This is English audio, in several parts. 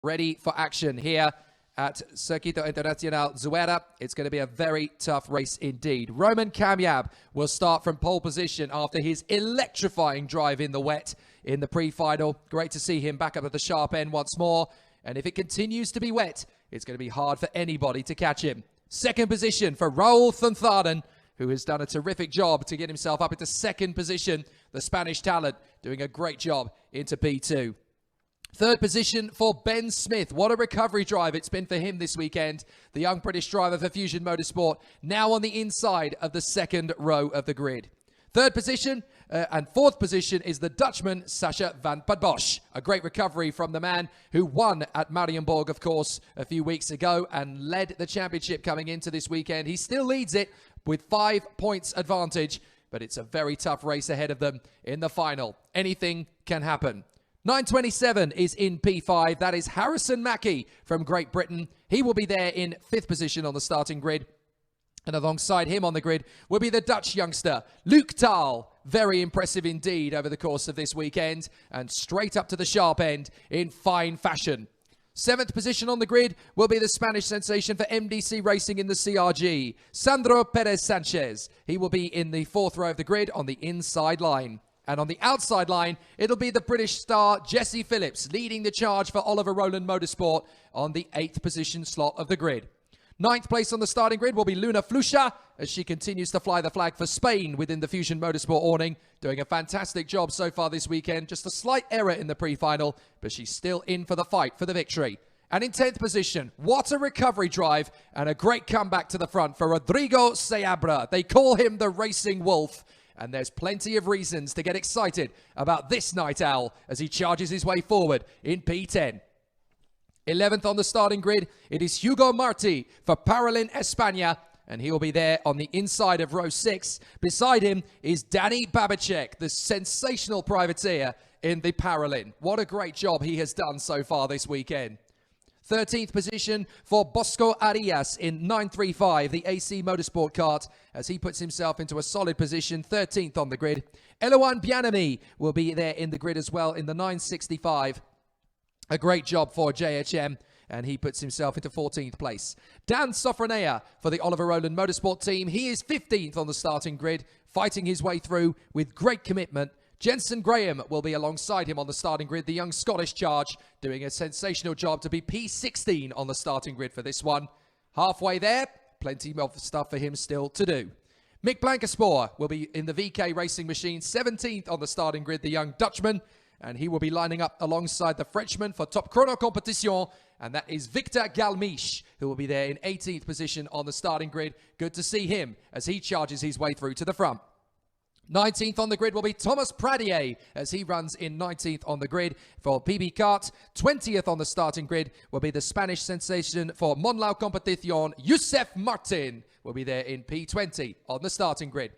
ready for action here at Circuito Internacional Zuera. It's going to be a very tough race indeed. Roman Kamyab will start from pole position after his electrifying drive in the wet in the pre-final. Great to see him back up at the sharp end once more. And if it continues to be wet, it's going to be hard for anybody to catch him. Second position for Raul Thuntharen, who has done a terrific job to get himself up into second position. The Spanish talent doing a great job into P2. Third position for Ben Smith. What a recovery drive it's been for him this weekend. The young British driver for Fusion Motorsport, now on the inside of the second row of the grid. Third position and fourth position is the Dutchman Sacha van Padbosch. A great recovery from the man who won at Marienborg, of course, a few weeks ago and led the championship coming into this weekend. He still leads it with 5 points advantage, but it's a very tough race ahead of them in the final. Anything can happen. 927 is in P5. That is Harrison Mackie from Great Britain. He will be there in fifth position on the starting grid. And alongside him on the grid will be the Dutch youngster, Luc Taal. Very impressive indeed over the course of this weekend. And straight up to the sharp end in fine fashion. Seventh position on the grid will be the Spanish sensation for MDC Racing in the CRG, Sandro Perez Sanchez. He will be in the fourth row of the grid on the inside line. And on the outside line, it'll be the British star Jesse Phillips leading the charge for Oliver Rowland Motorsport on the 8th position slot of the grid. 9th place on the starting grid will be Luna Flucha as she continues to fly the flag for Spain within the Fusion Motorsport awning, doing a fantastic job so far this weekend. Just a slight error in the pre-final, but she's still in for the fight for the victory. And in 10th position, what a recovery drive and a great comeback to the front for Rodrigo Seabra. They call him the Racing Wolf. And there's plenty of reasons to get excited about this night owl as he charges his way forward in P10. 11th on the starting grid, it is Hugo Marti for Paralin España, and he will be there on the inside of row 6. Beside him is Danny Babicek, the sensational privateer in the Paralin. What a great job he has done so far this weekend. 13th position for Bosco Arias in 935, the AC Motorsport kart, as he puts himself into a solid position, 13th on the grid. Eloan Bianami will be there in the grid as well in the 965. A great job for JHM, and he puts himself into 14th place. Dan Sofronea for the Oliver Rowland Motorsport team. He is 15th on the starting grid, fighting his way through with great commitment. Jensen Graham will be alongside him on the starting grid, the young Scottish charge, doing a sensational job to be P16 on the starting grid for this one. Halfway there, plenty of stuff for him still to do. Mick Blankenspoor will be in the VK Racing Machine, 17th on the starting grid, the young Dutchman, and he will be lining up alongside the Frenchman for Top Chrono Competition, and that is Victor Galmiche, who will be there in 18th position on the starting grid. Good to see him as he charges his way through to the front. 19th on the grid will be Thomas Pradier as he runs in 19th on the grid for PB Kart. 20th on the starting grid will be the Spanish sensation for Monlau Competición, Youssef Martin will be there in P20 on the starting grid.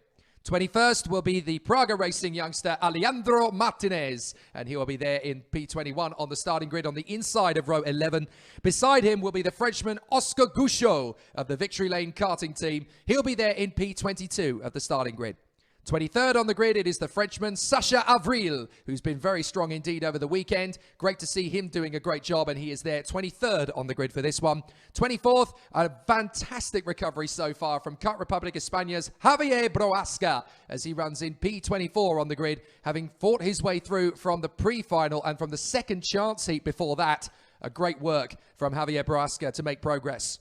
21st will be the Praga Racing youngster Alejandro Martinez, and he will be there in P21 on the starting grid on the inside of row 11. Beside him will be the Frenchman Oscar Gouchot of the Victory Lane karting team. He'll be there in P22 of the starting grid. 23rd on the grid, it is the Frenchman Sacha Avril, who's been very strong indeed over the weekend. Great to see him doing a great job, and he is there 23rd on the grid for this one. 24th, a fantastic recovery so far from Kart Republic España's Javier Broasca, as he runs in P24 on the grid, having fought his way through from the pre-final and from the second chance heat before that. A great work from Javier Broasca to make progress.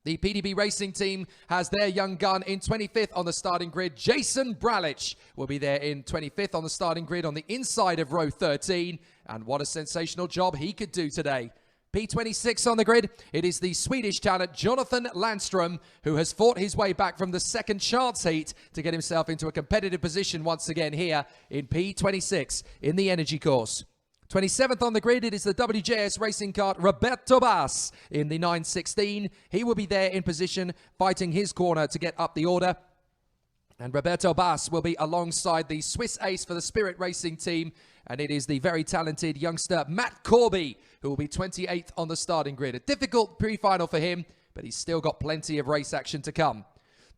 The PDB Racing team has their young gun in 25th on the starting grid. Jason Bralich will be there in 25th on the starting grid on the inside of row 13. And what a sensational job he could do today. P26 on the grid, it is the Swedish talent Jonathan Landstrom, who has fought his way back from the second chance heat to get himself into a competitive position once again here in P26 in the energy course. 27th on the grid, it is the WJS Racing Kart Roberto Bass in the 916. He will be there in position, fighting his corner to get up the order. And Roberto Bass will be alongside the Swiss ace for the Spirit Racing team. And it is the very talented youngster Matt Corby, who will be 28th on the starting grid. A difficult pre-final for him, but he's still got plenty of race action to come.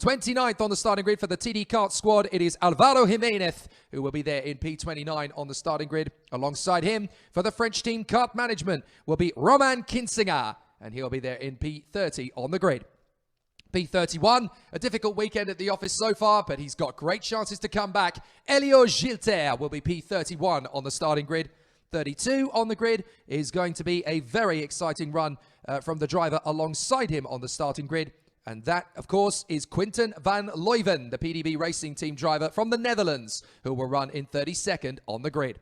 29th on the starting grid for the TD Kart squad, it is Alvaro Jimenez, who will be there in P29 on the starting grid. Alongside him, for the French team kart management, will be Roman Kinsinger, and he'll be there in P30 on the grid. P31, a difficult weekend at the office so far, but he's got great chances to come back. Elio Gilter will be P31 on the starting grid. 32 on the grid is going to be a very exciting run from the driver alongside him on the starting grid. And that, of course, is Quinten van Leuven, the PDB Racing Team driver from the Netherlands, who will run in 32nd on the grid.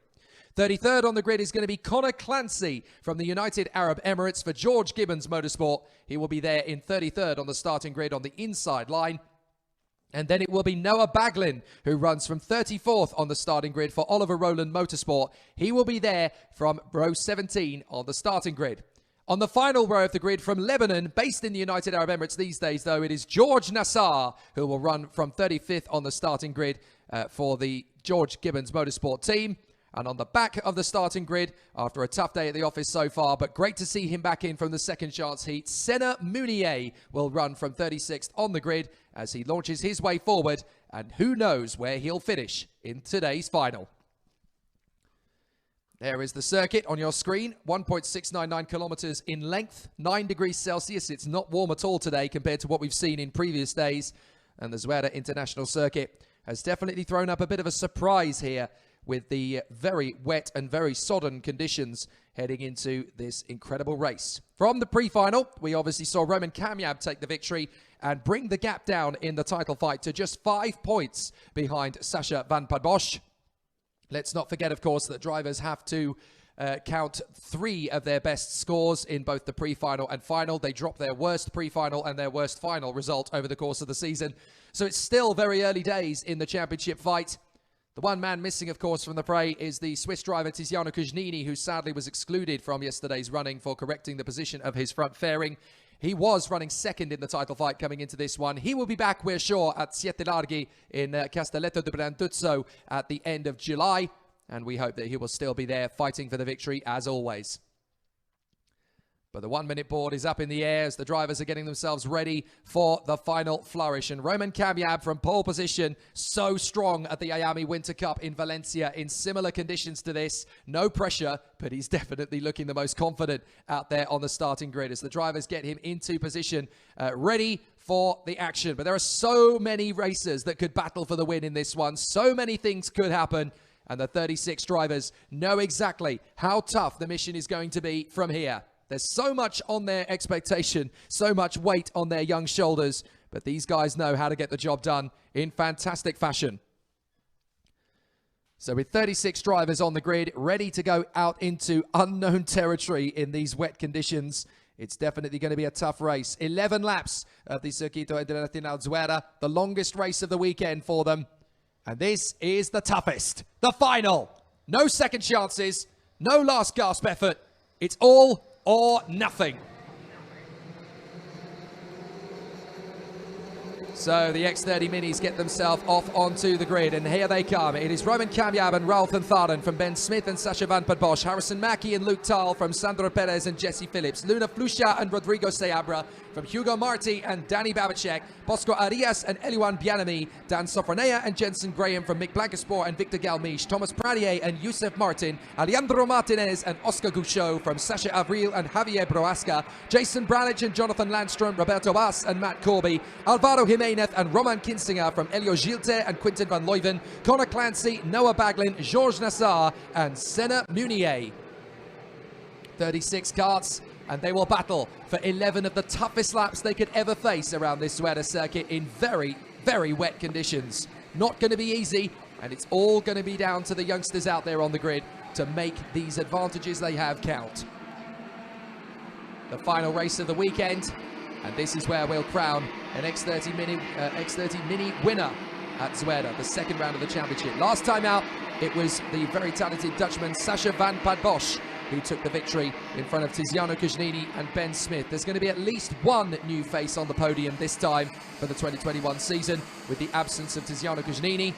33rd on the grid is going to be Connor Clancy from the United Arab Emirates for George Gibbons Motorsport. He will be there in 33rd on the starting grid on the inside line. And then it will be Noah Baglin, who runs from 34th on the starting grid for Oliver Rowland Motorsport. He will be there from row 17 on the starting grid. On the final row of the grid from Lebanon, based in the United Arab Emirates these days, though, it is George Nassar, who will run from 35th on the starting grid for the George Gibbons Motorsport team. And on the back of the starting grid, after a tough day at the office so far, but great to see him back in from the second chance heat, Senna Munier will run from 36th on the grid as he launches his way forward, and who knows where he'll finish in today's final. There is the circuit on your screen, 1.699 kilometers in length, 9 degrees Celsius. It's not warm at all today compared to what we've seen in previous days. And the Zuera International Circuit has definitely thrown up a bit of a surprise here with the very wet and very sodden conditions heading into this incredible race. From the pre-final, we obviously saw Roman Kamyab take the victory and bring the gap down in the title fight to just 5 points behind Sasha van Padbosch. Let's not forget, of course, that drivers have to count 3 of their best scores in both the pre-final and final. They drop their worst pre-final and their worst final result over the course of the season. So it's still very early days in the championship fight. The one man missing, of course, from the fray is the Swiss driver Tiziano Cugnini, who sadly was excluded from yesterday's running for correcting the position of his front fairing. He was running second in the title fight coming into this one. He will be back, we're sure, at Siete Larghi in Castelletto di Branduzzo at the end of July. And we hope that he will still be there fighting for the victory as always. But the 1-minute board is up in the air as the drivers are getting themselves ready for the final flourish. And Roman Kamyab from pole position, so strong at the Iame Winter Cup in Valencia in similar conditions to this. No pressure, but he's definitely looking the most confident out there on the starting grid as the drivers get him into position, ready for the action. But there are so many racers that could battle for the win in this one. So many things could happen. And the 36 drivers know exactly how tough the mission is going to be from here. There's so much on their expectation, so much weight on their young shoulders, but these guys know how to get the job done in fantastic fashion. So with 36 drivers on the grid, ready to go out into unknown territory in these wet conditions, it's definitely going to be a tough race. 11 laps of the Circuito Internacional Zuera, the longest race of the weekend for them. And this is the toughest, the final. No second chances, no last gasp effort. It's all or nothing. So the X30 Minis get themselves off onto the grid, and here they come. It is Roman Kamyab and Ralph van Tharen from Ben Smith and Sasha van Padbosch, Harrison Mackie and Luke Tahl from Sandro Perez and Jesse Phillips, Luna Flusha and Rodrigo Seabra from Hugo Marti and Danny Babacek, Bosco Arias and Eliwan Bianami, Dan Sofronea and Jensen Graham from Mick Blancaspor and Victor Galmiche, Thomas Pradier and Youssef Martin, Alejandro Martinez and Oscar Gouchot from Sasha Avril and Javier Broasca, Jason Branich and Jonathan Landstrom, Roberto Bass and Matt Corby, Alvaro Jimenez and Roman Kinsinger from Elio Gilter and Quinten van Leuven, Connor Clancy, Noah Baglin, Georges Nassar and Senna Munier. 36 karts, and they will battle for 11 of the toughest laps they could ever face around this Zuera circuit in very, very wet conditions. Not going to be easy, and it's all going to be down to the youngsters out there on the grid to make these advantages they have count. The final race of the weekend, and this is where we'll crown an X30 Mini winner at Zuera, the second round of the championship. Last time out, it was the very talented Dutchman Sasha van Padbosch who took the victory in front of Tiziano Cugnini and Ben Smith. There's going to be at least one new face on the podium this time for the 2021 season, with the absence of Tiziano Cugnini.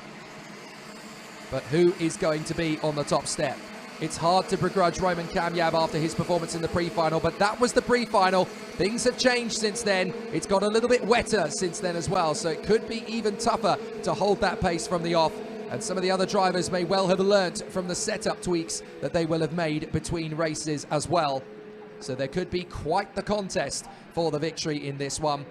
But who is going to be on the top step? It's hard to begrudge Roman Kamyab after his performance in the pre-final, but that was the pre-final. Things have changed since then. It's got a little bit wetter since then as well, so it could be even tougher to hold that pace from the off. And some of the other drivers may well have learnt from the setup tweaks that they will have made between races as well. So there could be quite the contest for the victory in this one.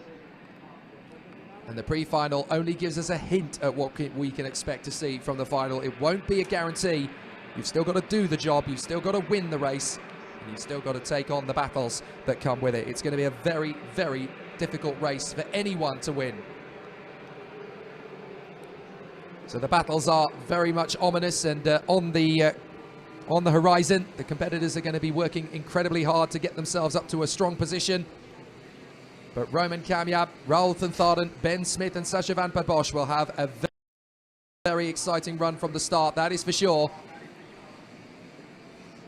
And the pre-final only gives us a hint at what we can expect to see from the final. It won't be a guarantee. You've still got to do the job. You've still got to win the race. And you've still got to take on the battles that come with it. It's going to be a very, very difficult race for anyone to win. So the battles are very much ominous and on the horizon. The competitors are going to be working incredibly hard to get themselves up to a strong position. But Roman Kamyab, Raoul Thantharden, Ben Smith and Sacha van Padbosch will have a very exciting run from the start, that is for sure.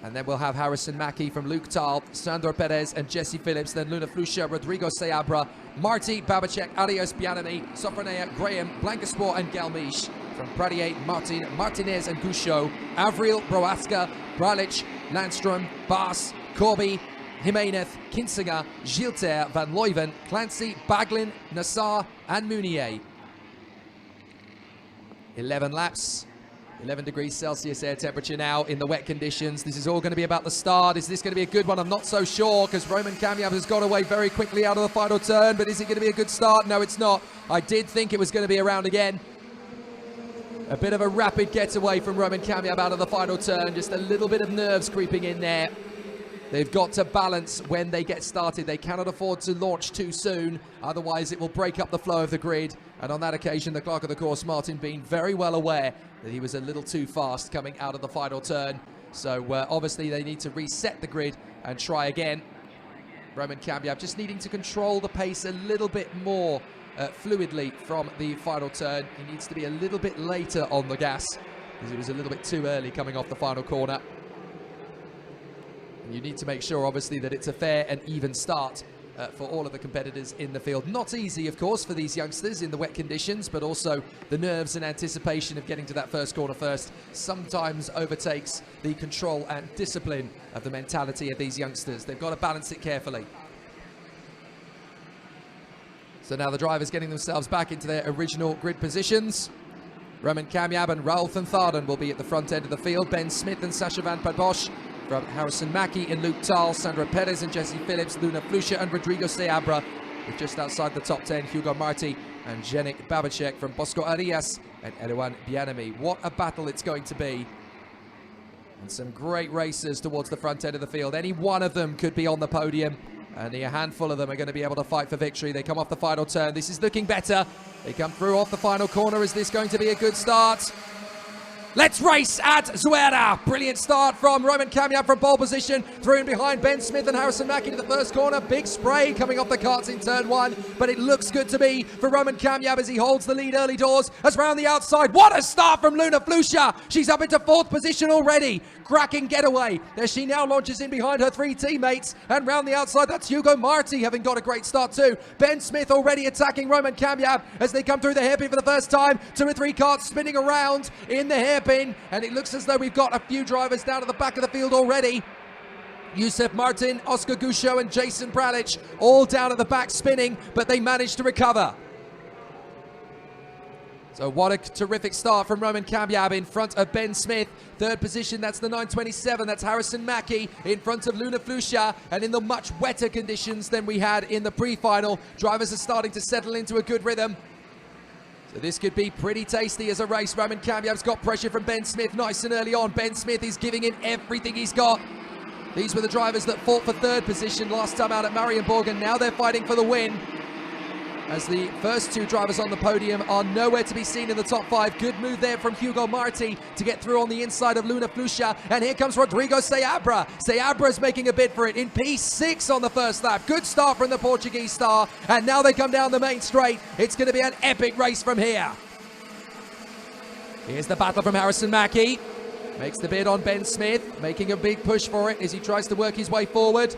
And then we'll have Harrison Mackie from Luke Taal, Sandor Perez and Jesse Phillips, then Luna Flusha, Rodrigo Seabra, Marty Babacek, Arias Bianami, Sofronea, Graham, Blancaspor and Galmiche. From Pradier, Martin, Martinez and Gouchot, Avril, Broaska, Bralic, Landstrom, Baas, Corby, Jimenez, Kinsinger, Gilter, Van Leuven, Clancy, Baglin, Nassar and Mounier. 11 laps. 11 degrees Celsius air temperature now in the wet conditions. This is all going to be about the start. Is this going to be a good one? I'm not so sure because Roman Kamyab has got away very quickly out of the final turn, but is it going to be a good start? No, it's not. I did think it was going to be around again. A bit of a rapid getaway from Roman Kamyab out of the final turn. Just a little bit of nerves creeping in there. They've got to balance when they get started. They cannot afford to launch too soon, otherwise it will break up the flow of the grid. And on that occasion, the clerk of the course, Martin Bean, very well aware that he was a little too fast coming out of the final turn. So obviously they need to reset the grid and try again. Roman Kamyab just needing to control the pace a little bit more fluidly from the final turn. He needs to be a little bit later on the gas because it was a little bit too early coming off the final corner. You need to make sure, obviously, that it's a fair and even start for all of the competitors in the field. Not easy, of course, for these youngsters in the wet conditions, but also the nerves and anticipation of getting to that first corner first sometimes overtakes the control and discipline of the mentality of these youngsters. They've got to balance it carefully. So now the drivers getting themselves back into their original grid positions. Roman Kamyab and Raoul Thantharden will be at the front end of the field. Ben Smith and Sacha van Padbosch. From Harrison Mackie and Luke Taal, Sandra Perez and Jesse Phillips, Luna Flusha and Rodrigo Seabra. With just outside the top 10, Hugo Marti and Jenik Babacek from Bosco Arias and Erwan Bianami. What a battle it's going to be. And some great racers towards the front end of the field. Any one of them could be on the podium. And a handful of them are going to be able to fight for victory. They come off the final turn. This is looking better. They come through off the final corner. Is this going to be a good start? Let's race at Zuera. Brilliant start from Roman Kamyab from pole position. Through and behind Ben Smith and Harrison Mackie to the first corner. Big spray coming off the karts in turn one. But it looks good to me for Roman Kamyab as he holds the lead early doors. As round the outside. What a start from Luna Flusha. She's up into fourth position already. Cracking getaway. There she now launches in behind her three teammates. And round the outside, that's Hugo Marti having got a great start too. Ben Smith already attacking Roman Kamyab as they come through the hairpin for the first time. 2 or 3 karts spinning around in the hairpin. And it looks as though we've got a few drivers down at the back of the field already. Youssef Martin, Oscar Gouchot and Jason Bralic all down at the back spinning, but they managed to recover. So what a terrific start from Roman Kamyab in front of Ben Smith. Third position, that's the 927. That's Harrison Mackie in front of Luna Flusha. And in the much wetter conditions than we had in the pre-final, drivers are starting to settle into a good rhythm. So this could be pretty tasty as a race. Roman Kamyab's got pressure from Ben Smith nice and early on. Ben Smith is giving him everything he's got. These were the drivers that fought for third position last time out at Marienborg, and now they're fighting for the win. As the first 2 drivers on the podium are nowhere to be seen in the top 5. Good move there from Hugo Marti to get through on the inside of Luna Flusha. And here comes Rodrigo Seabra. Seabra's making a bid for it in P6 on the first lap. Good start from the Portuguese star. And now they come down the main straight. It's going to be an epic race from here. Here's the battle from Harrison Mackie. Makes the bid on Ben Smith, making a big push for it as he tries to work his way forward.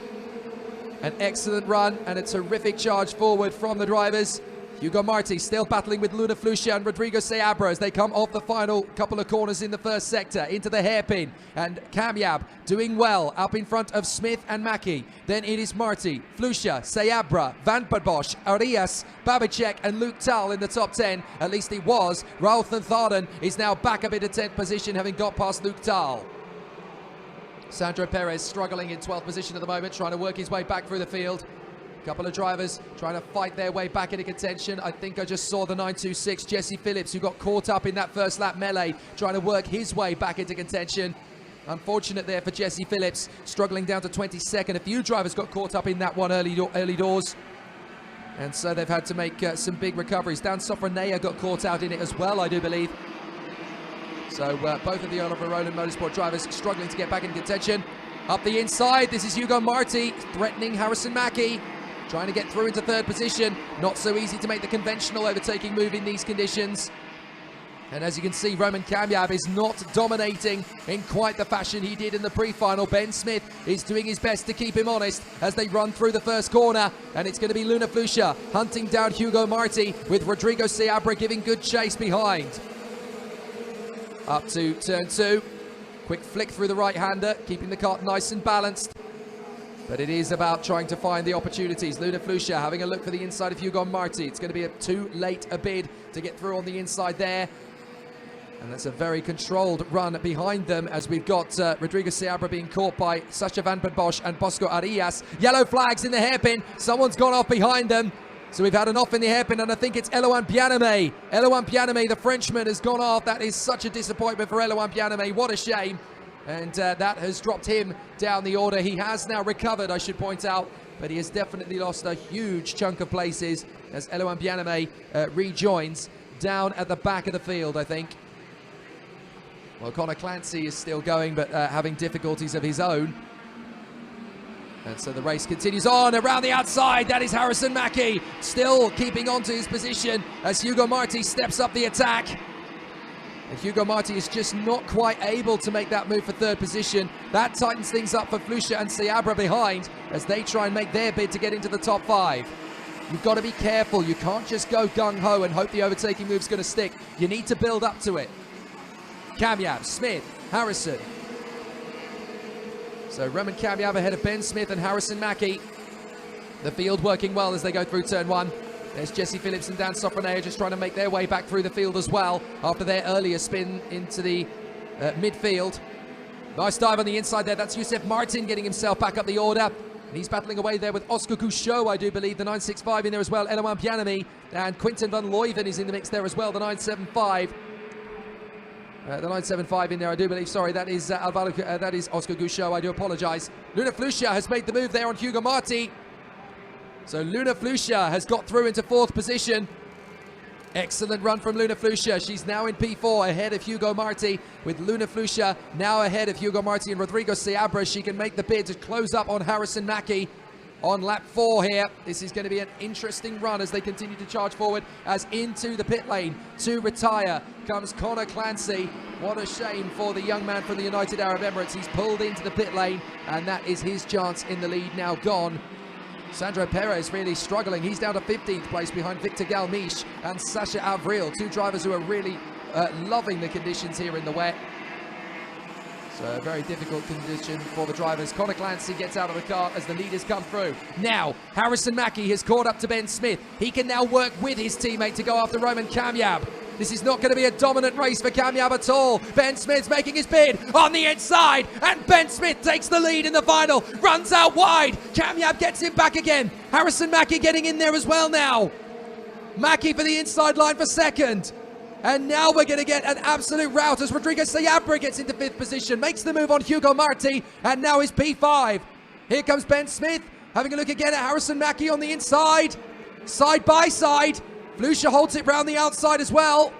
An excellent run and a terrific charge forward from the drivers. Hugo Marti still battling with Luna Flusha and Rodrigo Seabra as they come off the final couple of corners in the first sector into the hairpin. And Kamyab doing well up in front of Smith and Mackie. Then it is Marti, Flusha, Seabra, Van Bosch, Arias, Babicek and Luke Tal in the top 10. At least it was. Raul Thantharden is now back up into 10th position, having got past Luke Tal. Sandro Perez struggling in 12th position at the moment, trying to work his way back through the field. Couple of drivers trying to fight their way back into contention. I think I just saw the 926 Jesse Phillips, who got caught up in that first lap melee, trying to work his way back into contention. Unfortunate there for Jesse Phillips, struggling down to 22nd. A few drivers got caught up in that one early doors, and so they've had to make some big recoveries. Dan Sofronea got caught out in it as well, I do believe. So both of the Oliver Rowland Motorsport drivers struggling to get back in contention. Up the inside, this is Hugo Marti threatening Harrison Mackie, trying to get through into 3rd position. Not so easy to make the conventional overtaking move in these conditions. And as you can see, Roman Kamyab is not dominating in quite the fashion he did in the pre-final. Ben Smith is doing his best to keep him honest as they run through the first corner. And it's going to be Luna Flusha hunting down Hugo Marti, with Rodrigo Seabra giving good chase behind. Up to turn 2. Quick flick through the right-hander, keeping the kart nice and balanced. But it is about trying to find the opportunities. Luna Flusha having a look for the inside of Hugo Marti. It's going to be too late a bid to get through on the inside there. And that's a very controlled run behind them, as we've got Rodrigo Seabra being caught by Sacha Van Bosch and Bosco Arias. Yellow flags in the hairpin. Someone's gone off behind them. So we've had an off in the hairpin, and I think it's Eloan Pianame. Eloan Pianame, the Frenchman, has gone off. That is such a disappointment for Eloan Pianame. What a shame. And that has dropped him down the order. He has now recovered, I should point out, but he has definitely lost a huge chunk of places as Eloan Pianame rejoins down at the back of the field, I think. Well, Connor Clancy is still going, but having difficulties of his own. And so the race continues on around the outside. That is Harrison Mackie, still keeping on to his position as Hugo Marti steps up the attack. And Hugo Marti is just not quite able to make that move for 3rd position. That tightens things up for Flusha and Seabra behind as they try and make their bid to get into the top 5. You've got to be careful. You can't just go gung-ho and hope the overtaking move's going to stick. You need to build up to it. Kamyab, Smith, Harrison. So Roman Kamyab ahead of Ben Smith and Harrison Mackie. The field working well as they go through turn 1. There's Jesse Phillips and Dan Sofronea just trying to make their way back through the field as well after their earlier spin into the midfield. Nice dive on the inside there. That's Youssef Martin getting himself back up the order. And he's battling away there with Oscar Gouchot, I do believe, the 965 in there as well. Eloan Pianame and Quinten van Leuven is in the mix there as well, the 975. The 975 in there, I do believe. Sorry, that is that is Oscar Gouchot. I do apologise. Luna Flusha has made the move there on Hugo Marti. So Luna Flusha has got through into 4th position. Excellent run from Luna Flusha. She's now in P4 ahead of Hugo Marti, with Luna Flusha now ahead of Hugo Marti and Rodrigo Seabra. She can make the bid to close up on Harrison Mackie on lap 4 here. This is going to be an interesting run as they continue to charge forward, as into the pit lane to retire comes Connor Clancy. What a shame for the young man from the United Arab Emirates. He's pulled into the pit lane, and that is his chance in the lead now gone. Sandro Perez really struggling. He's down to 15th place behind Victor Galmiche and Sasha Avril, 2 drivers who are really loving the conditions here in the wet. So a very difficult condition for the drivers. Connor Clancy gets out of the car as the leaders come through. Now, Harrison Mackie has caught up to Ben Smith. He can now work with his teammate to go after Roman Kamyab. This is not going to be a dominant race for Kamyab at all. Ben Smith's making his bid on the inside, and Ben Smith takes the lead in the final, runs out wide. Kamyab gets him back again. Harrison Mackie getting in there as well now. Mackie for the inside line for 2nd. And now we're going to get an absolute rout as Rodrigo Seabra gets into 5th position, makes the move on Hugo Marti, and now is P5. Here comes Ben Smith, having a look again at Harrison Mackie on the inside. Side by side. Flusha holds it round the outside as well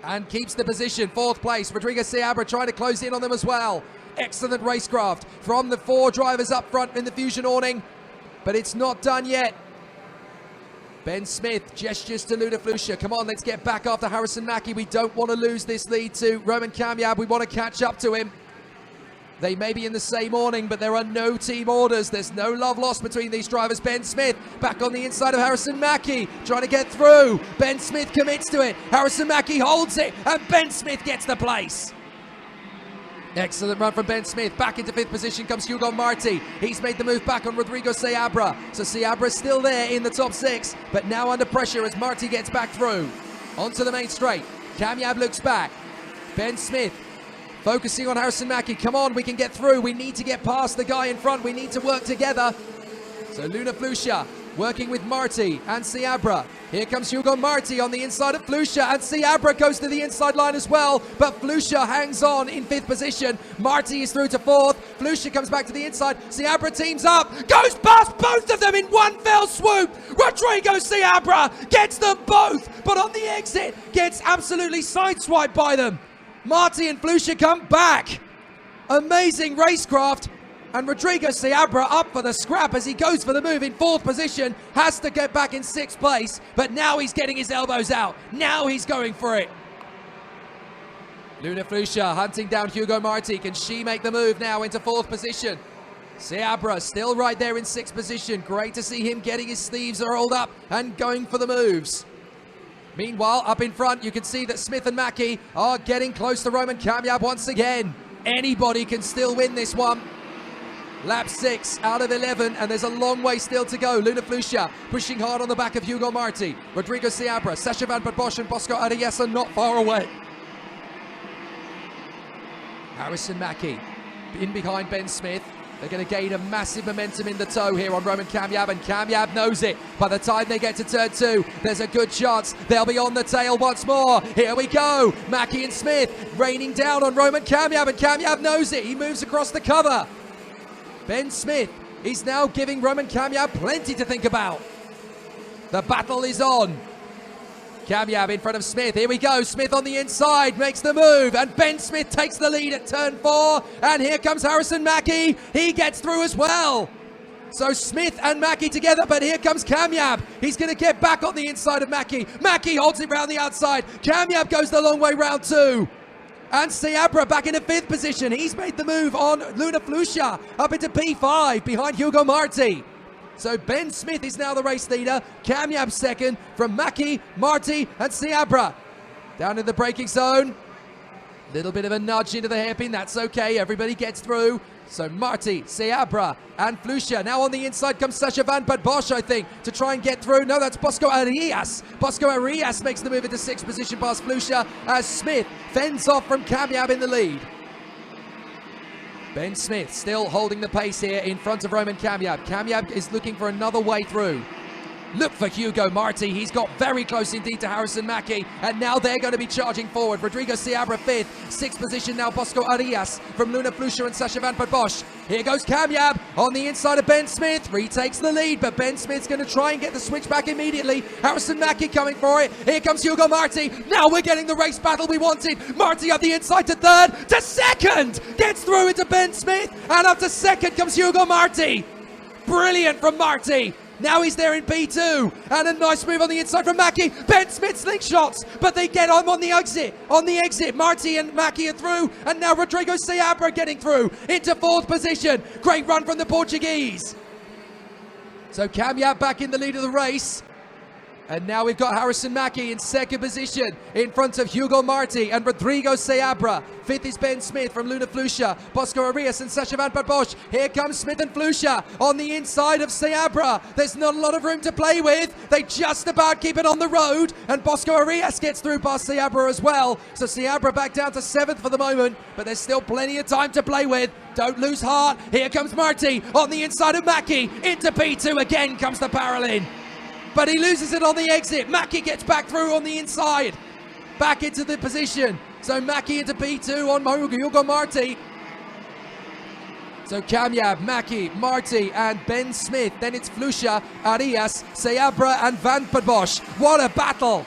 and keeps the position. 4th place. Rodrigo Seabra trying to close in on them as well. Excellent racecraft from the 4 drivers up front in the Fusion awning, but it's not done yet. Ben Smith gestures to Luna Flusha. Come on, let's get back after Harrison Mackie. We don't want to lose this lead to Roman Kamyab. We want to catch up to him. They may be in the same awning, but there are no team orders. There's no love lost between these drivers. Ben Smith back on the inside of Harrison Mackie, trying to get through. Ben Smith commits to it. Harrison Mackie holds it, and Ben Smith gets the place. Excellent run from Ben Smith. Back into 5th position comes Hugo Marti. He's made the move back on Rodrigo Seabra. So Seabra's still there in the top 6, but now under pressure as Marti gets back through. Onto the main straight. Kamyab looks back. Ben Smith focusing on Harrison Mackie. Come on, we can get through. We need to get past the guy in front. We need to work together. So Luna Flusha working with Marti and Seabra. Here comes Hugo Marti on the inside of Flusha, and Seabra goes to the inside line as well, but Flusha hangs on in 5th position. Marti is through to 4th. Flusha comes back to the inside. Seabra teams up, goes past both of them in one fell swoop. Rodrigo Seabra gets them both, but on the exit gets absolutely sideswiped by them. Marti and Flusha come back. Amazing racecraft. And Rodrigo Seabra up for the scrap as he goes for the move in 4th position. Has to get back in 6th place, but now he's getting his elbows out. Now he's going for it. Luna Flusha hunting down Hugo Marti. Can she make the move now into 4th position? Seabra still right there in 6th position. Great to see him getting his sleeves rolled up and going for the moves. Meanwhile, up in front, you can see that Smith and Mackie are getting close to Roman Kamyab once again. Anybody can still win this one. Lap 6 out of 11, and there's a long way still to go. Luna Flusha pushing hard on the back of Hugo Marti. Rodrigo Seabra, Sacha Van Bosch and Bosco Arias are not far away. Harrison Mackie in behind Ben Smith. They're going to gain a massive momentum in the toe here on Roman Kamyab, and Kamyab knows it. By the time they get to turn 2, there's a good chance they'll be on the tail once more. Here we go. Mackie and Smith raining down on Roman Kamyab, and Kamyab knows it. He moves across the cover. Ben Smith is now giving Roman Kamyab plenty to think about. The battle is on. Kamyab in front of Smith. Here we go. Smith on the inside makes the move, and Ben Smith takes the lead at turn 4. And here comes Harrison Mackie. He gets through as well. So Smith and Mackie together, but here comes Kamyab. He's going to get back on the inside of Mackie. Mackie holds it round the outside. Kamyab goes the long way round 2. And Seabra back into 5th position. He's made the move on Luna Flusha up into P5 behind Hugo Marti. So Ben Smith is now the race leader. Kamyab 2nd from Mackie, Marti and Seabra. Down in the braking zone. Little bit of a nudge into the hairpin. That's okay. Everybody gets through. So Marti, Seabra and Flusha. Now on the inside comes Sacha Van Bosch, I think, to try and get through. No, that's Bosco Arias. Bosco Arias makes the move into 6th position past Flusha as Smith fends off from Kamyab in the lead. Ben Smith still holding the pace here in front of Roman Kamyab. Kamyab is looking for another way through. Look for Hugo Marti. He's got very close indeed to Harrison Mackie, and now they're going to be charging forward. Rodrigo Seabra 5th, 6th position now Bosco Arias from Luna Flusha and Sacha Van Bosch. Here goes Kamyab on the inside of Ben Smith, retakes the lead, but Ben Smith's going to try and get the switch back immediately. Harrison Mackie coming for it. Here comes Hugo Marti. Now we're getting the race battle we wanted. Marti up the inside to 3rd, to 2nd, gets through into Ben Smith, and up to 2nd comes Hugo Marti. Brilliant from Marti. Now he's there in P2, and a nice move on the inside from Mackie. Ben Smith slingshots, but they get on the exit. On the exit, Marti and Mackie are through, and now Rodrigo Seabra getting through into 4th position. Great run from the Portuguese. So Kamyab back in the lead of the race. And now we've got Harrison Mackie in 2nd position in front of Hugo Marti and Rodrigo Seabra. 5th is Ben Smith from Luna Flusha, Bosco Arias and Sacha Van Bosch. Here comes Smith and Flusha on the inside of Seabra. There's not a lot of room to play with. They just about keep it on the road, and Bosco Arias gets through past Seabra as well. So Seabra back down to 7th for the moment, but there's still plenty of time to play with. Don't lose heart. Here comes Marti on the inside of Mackie. Into P2 again comes the barrel in. But he loses it on the exit. Mackie gets back through on the inside. Back into the position. So Mackie into P2 on Hugo Marti. So Kamyab, Mackie, Marti and Ben Smith. Then it's Flusha, Arias, Seabra and Van Bosch. What a battle.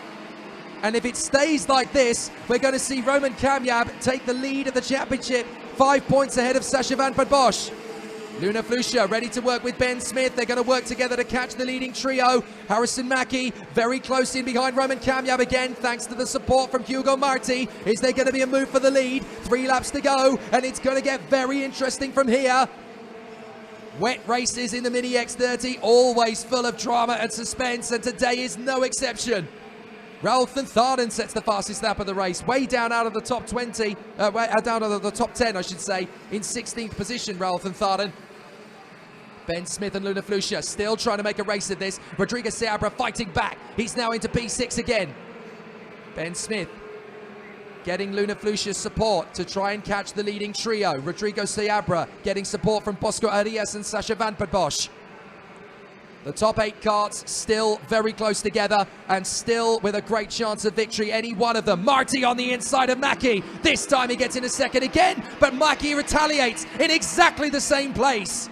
And if it stays like this, we're going to see Roman Kamyab take the lead of the championship. 5 points ahead of Sacha Van Bosch. Luna Flusha ready to work with Ben Smith. They're going to work together to catch the leading trio. Harrison Mackie very close in behind Roman Kamyab again, thanks to the support from Hugo Marti. Is there going to be a move for the lead? 3 laps to go, and it's going to get very interesting from here. Wet races in the Mini X30, always full of drama and suspense, and today is no exception. Ralph van Tharden sets the fastest lap of the race, way down out of the top 20, way down out of the top 10, I should say, in 16th position, Ralph van Tharden. Ben Smith and Luna Flusha still trying to make a race of this. Rodrigo Seabra fighting back. He's now into P6 again. Ben Smith getting Luna Flusha's support to try and catch the leading trio. Rodrigo Seabra getting support from Bosco Arias and Sasha Van Bosch. The top 8 karts still very close together and still with a great chance of victory, any one of them. Marti on the inside of Mackie. This time he gets into second again, but Mackie retaliates in exactly the same place.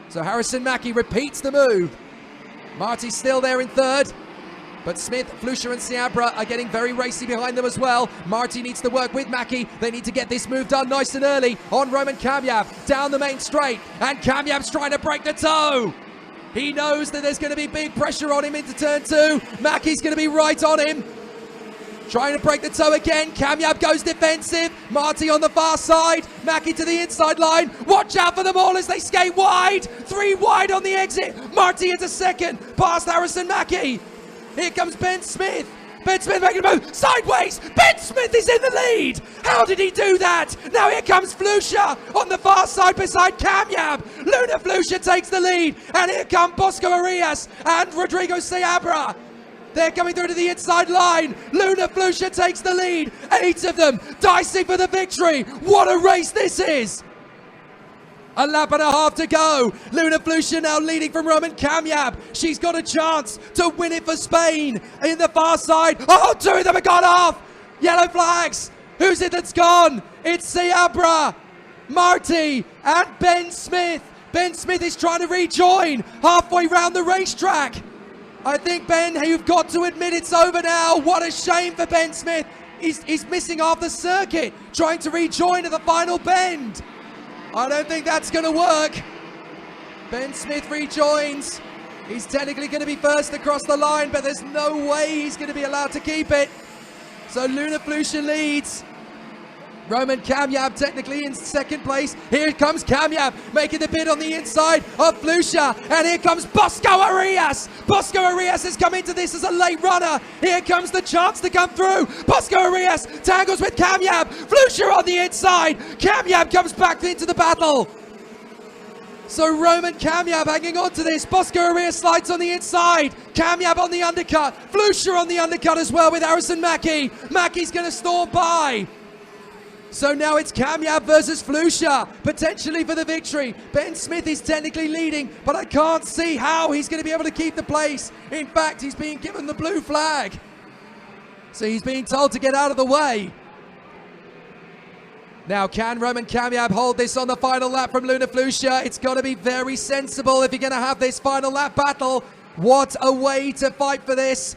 So Harrison Mackie repeats the move. Marti's still there in third, but Smith, Flusha and Seabra are getting very racy behind them as well. Marti needs to work with Mackie. They need to get this move done nice and early on Roman Kamyab down the main straight, and Kamyab's trying to break the toe. He knows that there's going to be big pressure on him into turn 2. Mackie's going to be right on him. Trying to break the toe again. Kamyab goes defensive. Marti on the far side. Mackie to the inside line. Watch out for them all as they skate wide. 3 wide on the exit. Marti into second. Past Harrison Mackie. Here comes Ben Smith. Ben Smith making a move. Sideways. Ben Smith is in the lead. How did he do that? Now here comes Flusha on the far side beside Kamyab. Luna Flusha takes the lead. And here come Bosco Arias and Rodrigo Seabra. They're coming through to the inside line. Luna Flusha takes the lead. 8 of them dicing for the victory. What a race this is. A lap and a half to go. Luna Flusha now leading from Roman Kamyab. She's got a chance to win it for Spain. In the far side. Oh, 2 of them have gone off. Yellow flags. Who's it that's gone? It's Seabra, Marti and Ben Smith. Ben Smith is trying to rejoin halfway round the racetrack. I think, Ben, you've got to admit it's over now. What a shame for Ben Smith. He's missing half the circuit, trying to rejoin at the final bend. I don't think that's going to work. Ben Smith rejoins. He's technically going to be first across the line, but there's no way he's going to be allowed to keep it. So Luna Flusha leads. Roman Kamyab technically in second place. Here comes Kamyab making the bid on the inside of Flusha. And here comes Bosco Arias. Bosco Arias has come into this as a late runner. Here comes the chance to come through. Bosco Arias tangles with Kamyab. Flusha on the inside. Kamyab comes back into the battle. So Roman Kamyab hanging on to this. Bosco Arias slides on the inside. Kamyab on the undercut. Flusha on the undercut as well with Harrison Mackie. Mackie's going to storm by. So now it's Kamyab versus Flusha, potentially for the victory. Ben Smith is technically leading, but I can't see how he's going to be able to keep the place. In fact, he's being given the blue flag. So he's being told to get out of the way. Now, can Roman Kamyab hold this on the final lap from Luna Flusha? It's got to be very sensible if you're going to have this final lap battle. What a way to fight for this.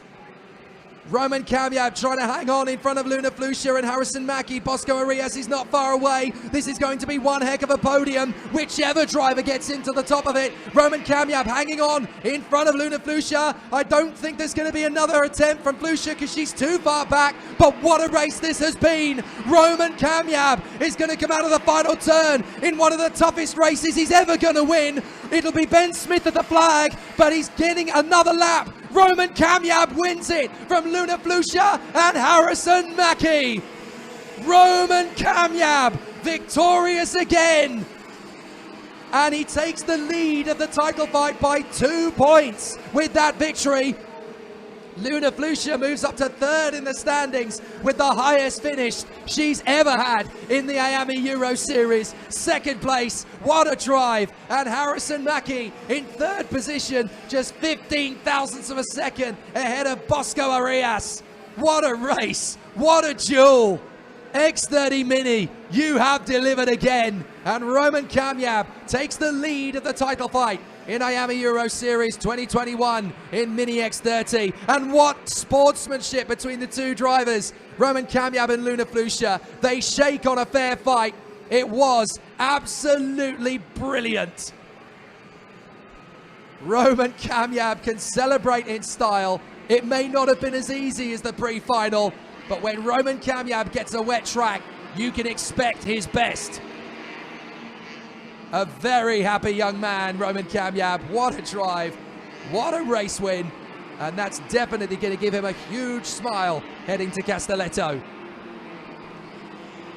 Roman Kamyab trying to hang on in front of Luna Flusha and Harrison Mackie. Bosco Arias is not far away. This is going to be one heck of a podium, whichever driver gets into the top of it. Roman Kamyab hanging on in front of Luna Flusha. I don't think there's going to be another attempt from Flusha because she's too far back, but what a race this has been. Roman Kamyab is going to come out of the final turn in one of the toughest races he's ever going to win. It'll be Ben Smith at the flag, but he's getting another lap. Roman Kamyab wins it from Luna Flusha and Harrison Mackie. Roman Kamyab victorious again. And he takes the lead of the title fight by 2 points with that victory. Luna Flusha moves up to third in the standings with the highest finish she's ever had in the Iame Euro Series. Second place, what a drive. And Harrison Mackie in third position, just 15 thousandths of a second ahead of Bosco Arias. What a race, what a duel. X30 Mini, you have delivered again. And Roman Kamyab takes the lead of the title fight in Iame Euro Series 2021 in Mini X30. And what sportsmanship between the 2 drivers, Roman Kamyab and Luna Flusha. They shake on a fair fight. It was Absolutely brilliant. Roman Kamyab can celebrate in style. It may not have been as easy as the pre-final, but when Roman Kamyab gets a wet track, you can expect his best. A very happy young man, Roman Kamyab. What a drive, what a race win, and that's definitely going to give him a huge smile heading to Castelletto.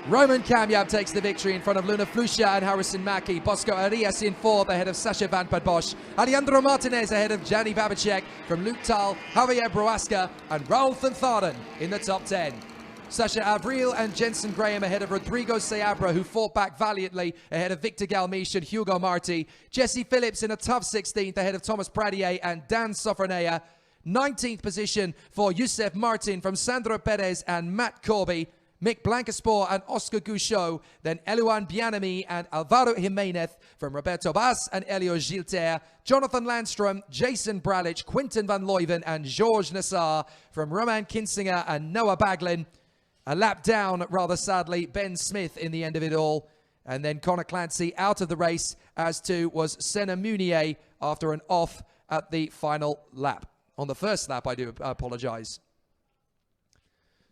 Roman Kamyab takes the victory in front of Luna Flusha and Harrison Mackie. Bosco Arias in fourth ahead of Sasha Van Bosch. Alejandro Martinez ahead of Gianni Babicek from Luke Tal, Javier Broasca and Raul Thanthaden in the top 10. Sasha Avril and Jensen Graham ahead of Rodrigo Seabra, who fought back valiantly ahead of Victor Galmiche and Hugo Marti. Jesse Phillips in a tough 16th ahead of Thomas Pradier and Dan Sofronea. 19th position for Youssef Martin from Sandro Perez and Matt Corby. Mick Blancaspor and Oscar Gouchot, then Eluan Bianami and Alvaro Jimenez from Roberto Bas and Elio Gilter, Jonathan Landstrom, Jason Bralich, Quinton van Leuven and Georges Nassar from Roman Kinsinger and Noah Baglin. A lap down, rather sadly, Ben Smith in the end of it all. And then Connor Clancy out of the race, as too was Senna Munier after an off at the final lap. On the first lap, I do apologise.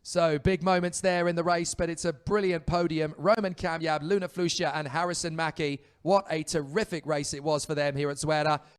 So, big moments there in the race, but it's a brilliant podium. Roman Kamyab, Luna Flusha and Harrison Mackie. What a terrific race it was for them here at Zuera.